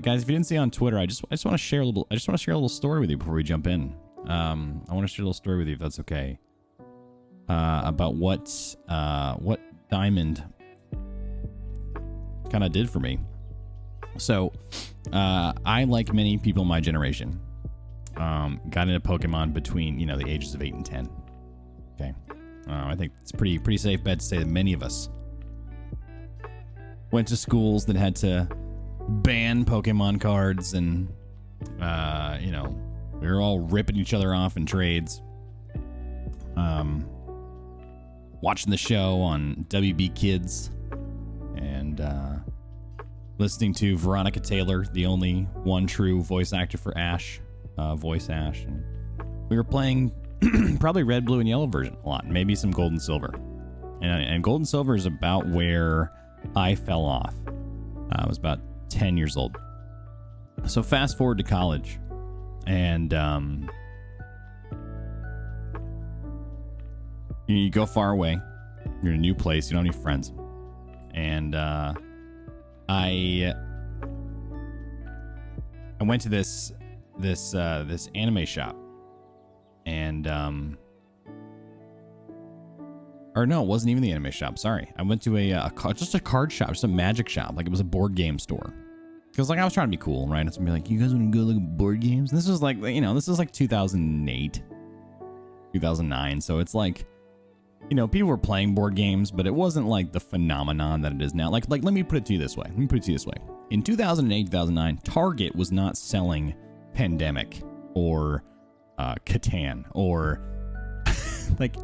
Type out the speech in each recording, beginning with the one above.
Guys, if you didn't see on Twitter, I just want to share a little story with you before we jump in. I want to share a little story with you if that's okay. About what Diamond kind of did for me. So, I, like many people in my generation, got into Pokemon between, the ages of 8 and 10. Okay. I think it's pretty safe bet to say that many of us went to schools that had to ban Pokemon cards, and we were all ripping each other off in trades. Watching the show on WB Kids, and listening to Veronica Taylor, the only one true voice actor for Ash, voice Ash. And we were playing probably red, blue, and yellow version a lot, maybe some gold and silver. And gold and silver is about where I fell off. I was about 10 years old. So fast forward to college, and you go far away. You're in a new place. You don't have any friends. And I went to this anime shop, and or no, it wasn't even the anime shop. Sorry, I went to just a card shop, just a magic shop. Like, it was a board game store. Because, like, I was trying to be cool, right? It's gonna be like, you guys want to go look at board games? And this was like, this is like 2008, 2009. So it's like, people were playing board games, but it wasn't like the phenomenon that it is now. Like, let me put it to you this way. In 2008, 2009, Target was not selling Pandemic or Catan or like,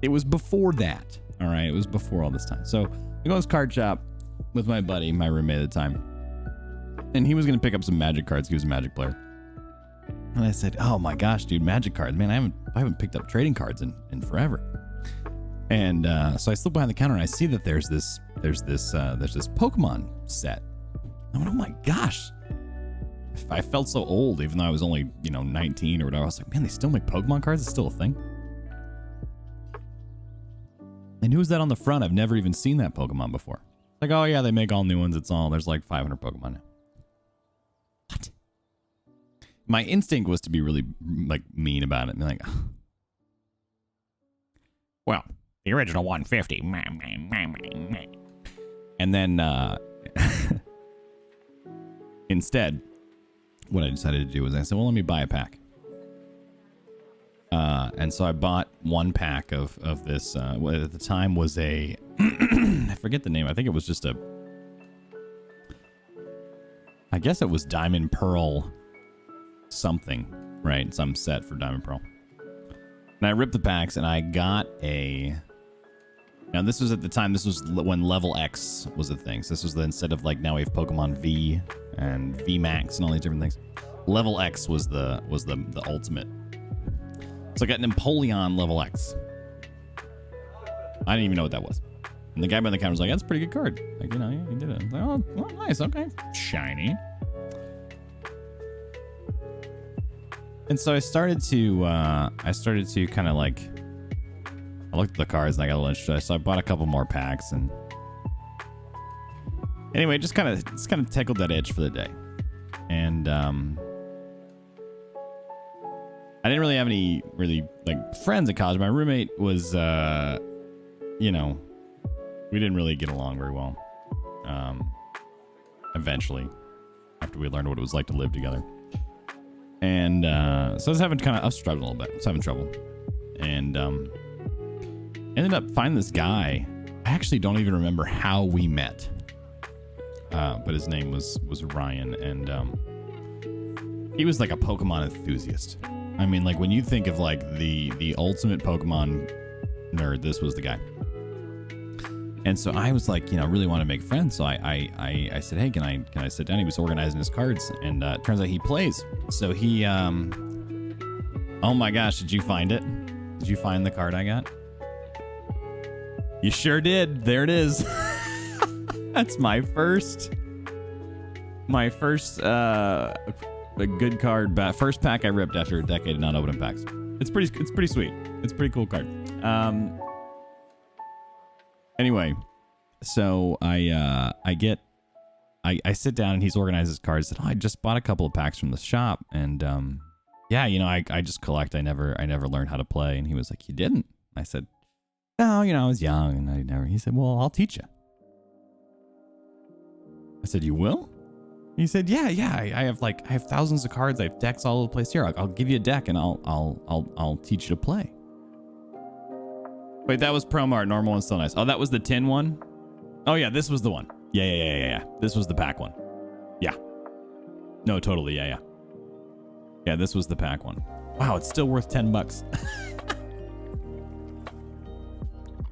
it was before that. All right, it was before all this time. So I go to this card shop with my buddy, my roommate at the time, and he was gonna pick up some Magic cards. He was a Magic player, and I said, "Oh my gosh, dude, Magic cards, man! I haven't picked up trading cards in forever." And so I slip behind the counter and I see that there's this Pokemon set. I went, oh my gosh! I felt so old, even though I was only 19 or whatever. I was like, man, they still make Pokemon cards? It's still a thing. And who's that on the front? I've never even seen that Pokemon before. Like, oh yeah, they make all new ones. There's like 500 Pokemon now. What? My instinct was to be really like mean about it and be like, oh. Well, the original 150. And then instead, what I decided to do was I said, well, let me buy a pack. And so I bought one pack of this, what at the time was a, I forget the name. I think it was just I guess it was Diamond Pearl something, right? Some set for Diamond Pearl. And I ripped the packs and I got now this was at the time, this was when level X was a thing. So this was instead of like, now we have Pokemon V and V Max and all these different things. Level X was the ultimate. So I got an Empoleon level X. I didn't even know what that was. And the guy behind the counter was like, that's a pretty good card. Like, yeah, he did it. I was like, oh, well, nice, okay. Shiny. And so I started to kind of like, I looked at the cards and I got a little interested. So I bought a couple more packs, and anyway, just kind of tickled that itch for the day. And I didn't really have any like friends at college. My roommate was, we didn't really get along very well. Eventually, after we learned what it was like to live together. And so I was struggling a little bit. I was having trouble. And ended up finding this guy. I actually don't even remember how we met. But his name was Ryan, and he was like a Pokemon enthusiast. I mean, like, when you think of like the ultimate Pokemon nerd, this was the guy. And so I was like, really want to make friends. So I said, hey, can I sit down? He was organizing his cards, and it turns out he plays. So he, oh my gosh, did you find it? Did you find the card I got? You sure did. There it is. That's my first a good card. First pack I ripped after a decade of not opening packs. It's pretty sweet. It's a pretty cool card. Anyway, so I get I sit down and he's organized his cards. Said, oh, I just bought a couple of packs from the shop, and yeah, you know, I just collect. I never learned how to play. And he was like, you didn't? I said, no, you know, I was young and I never. He said, well, I'll teach you. I said, you will? He said, yeah. I have thousands of cards. I have decks all over the place. Here, I'll give you a deck and I'll teach you to play. Wait, that was promo art. Normal one's still nice. Oh, that was the tin one? Oh yeah, this was the one. Yeah. This was the pack one. Yeah. No, totally. Yeah. Yeah, this was the pack one. Wow, it's still worth $10.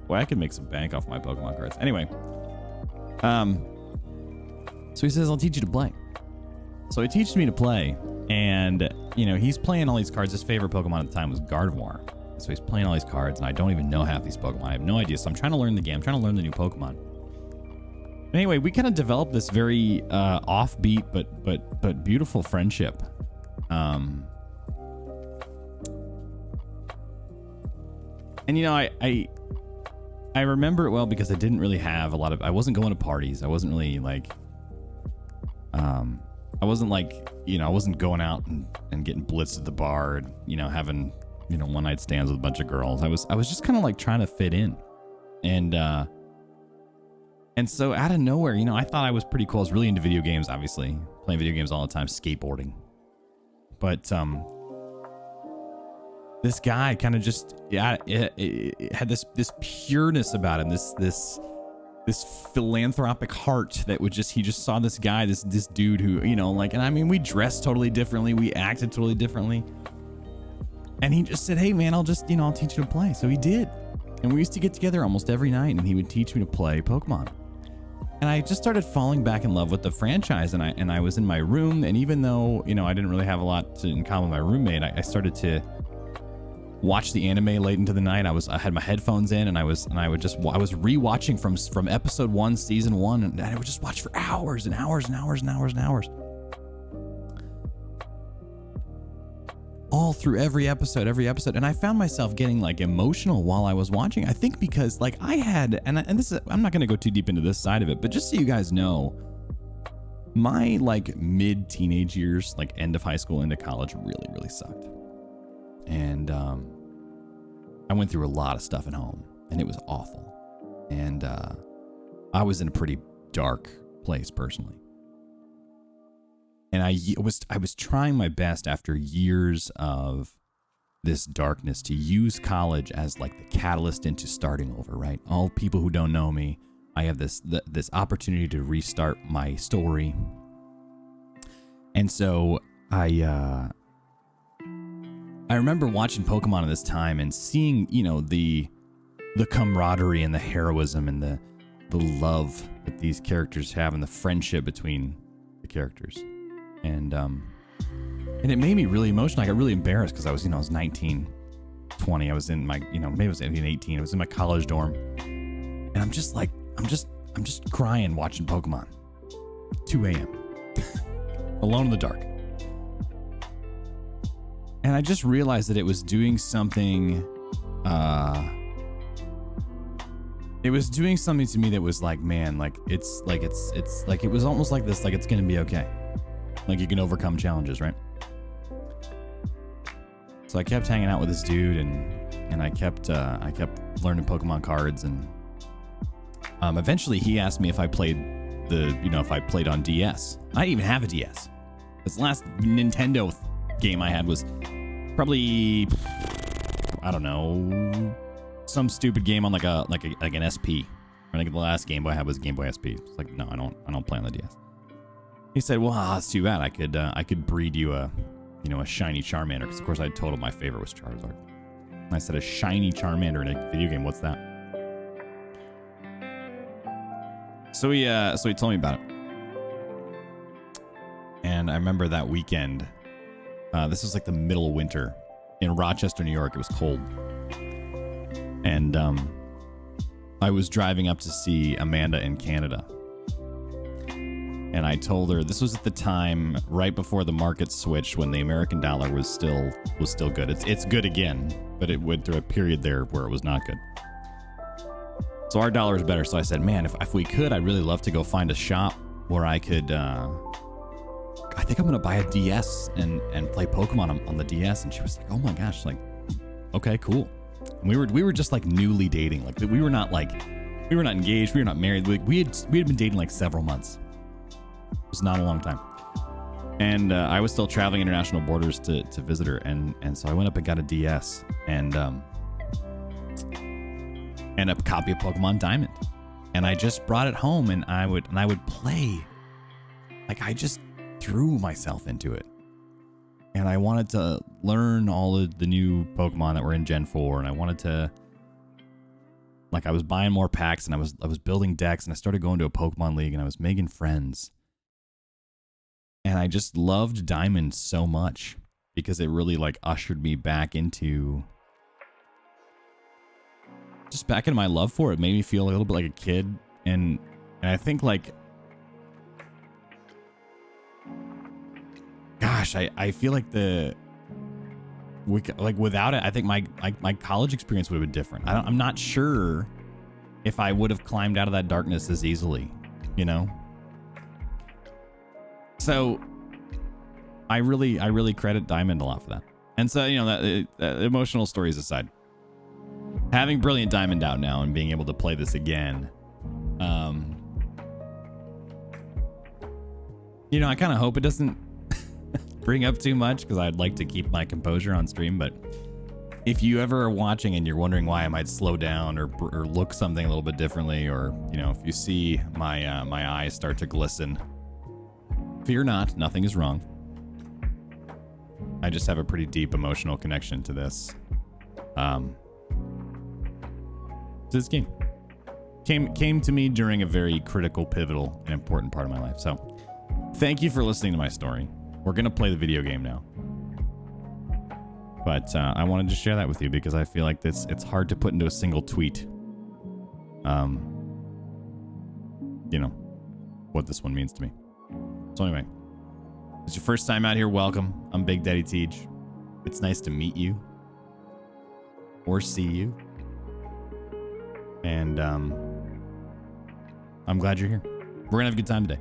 Boy, I could make some bank off my Pokemon cards. Anyway. So he says, I'll teach you to play. So he teaches me to play. And, you know, he's playing all these cards. His favorite Pokemon at the time was Gardevoir. So he's playing all these cards, and I don't even know half these Pokemon. I have no idea. So I'm trying to learn the game. I'm trying to learn the new Pokemon. Anyway, we kind of developed this very offbeat but beautiful friendship. And you know, I remember it well because I didn't really have a lot of. I wasn't going to parties. I wasn't really like. I wasn't like, you know, I wasn't going out and getting blitzed at the bar and, you know, having, you know, one night stands with a bunch of girls. I was just kind of like trying to fit in. And so out of nowhere, you know, I thought I was pretty cool. I was really into video games, obviously. Playing video games all the time, skateboarding. But this guy kind of just, yeah, it had this pureness about him, this philanthropic heart that would just, he just saw this guy, this dude who, you know, like, and I mean, we dressed totally differently. We acted totally differently. And he just said, hey man, I'll just, you know, I'll teach you to play. So he did. And we used to get together almost every night and he would teach me to play Pokemon. And I just started falling back in love with the franchise. And I was in my room. And even though, you know, I didn't really have a lot in common with my roommate, I started to watch the anime late into the night. I had my headphones in and I was rewatching from episode 1, season 1, and I would just watch for hours and hours and hours and hours and hours. All through every episode. And I found myself getting like emotional while I was watching. I think because like I had, and this is, I'm not going to go too deep into this side of it, but just so you guys know, my like mid teenage years, like end of high school into college really, really sucked. And I went through a lot of stuff at home and it was awful. And I was in a pretty dark place personally. And I was trying my best after years of this darkness to use college as like the catalyst into starting over, right? All people who don't know me, I have this opportunity to restart my story. And so I remember watching Pokemon at this time and seeing, you know, the camaraderie and the heroism and the love that these characters have and the friendship between the characters. And it made me really emotional. I got really embarrassed because I was 19, 20. I was in my, you know, maybe I was 18. I was in my college dorm. And I'm just crying watching Pokemon. 2 a.m. Alone in the dark. And I just realized that it was doing something, it was doing something to me that was like, man, like, it's like, it was almost like this, like, it's going to be okay. Like you can overcome challenges, right? So I kept hanging out with this dude and I kept learning Pokemon cards. And eventually he asked me if I played if I played on DS. I didn't even have a DS. This last Nintendo game I had was probably, I don't know, some stupid game on like an SP. I think the last Game Boy I had was Game Boy SP. It's like, no, I don't play on the DS. He said, well, that's too bad. I could breed you a shiny Charmander, because of course I told him my favorite was Charizard. And I said, a shiny Charmander in a video game, what's that? So he told me about it. And I remember that weekend, this was like the middle of winter in Rochester, New York. It was cold. And I was driving up to see Amanda in Canada. And I told her, this was at the time right before the market switched, when the American dollar was still good. It's good again, but it went through a period there where it was not good. So our dollar is better. So I said, man, if we could, I'd really love to go find a shop where I could, I think I'm going to buy a DS and play Pokemon on the DS. And she was like, oh my gosh, like, okay, cool. And we were just like newly dating. Like we were not engaged. We were not married. We had been dating like several months. It was not a long time. And I was still traveling international borders to visit her. And so I went up and got a DS and a copy of Pokemon Diamond. And I just brought it home and I would play. Like I just threw myself into it. And I wanted to learn all of the new Pokemon that were in Gen 4. And I wanted to, like, I was buying more packs and I was building decks and I started going to a Pokemon League and I was making friends. And I just loved Diamond so much because it really like ushered me back into my love for it. It made me feel a little bit like a kid. And I think like, gosh, I feel like without it, I think my college experience would have been different. I'm not sure if I would have climbed out of that darkness as easily, you know? So I really credit Diamond a lot for that. And so, you know, that emotional stories aside, having Brilliant Diamond out now and being able to play this again, you know, I kind of hope it doesn't bring up too much because I'd like to keep my composure on stream. But if you ever are watching and you're wondering why I might slow down or look something a little bit differently, or, you know, if you see my eyes start to glisten, fear not, nothing is wrong. I just have a pretty deep emotional connection to this. This game came to me during a very critical, pivotal, and important part of my life. So thank you for listening to my story. We're going to play the video game now. But I wanted to share that with you because I feel like it's hard to put into a single tweet. You know, what this one means to me. So anyway, if it's your first time out here, welcome. I'm Big Daddy Teej. It's nice to meet you. Or see you. And I'm glad you're here. We're going to have a good time today.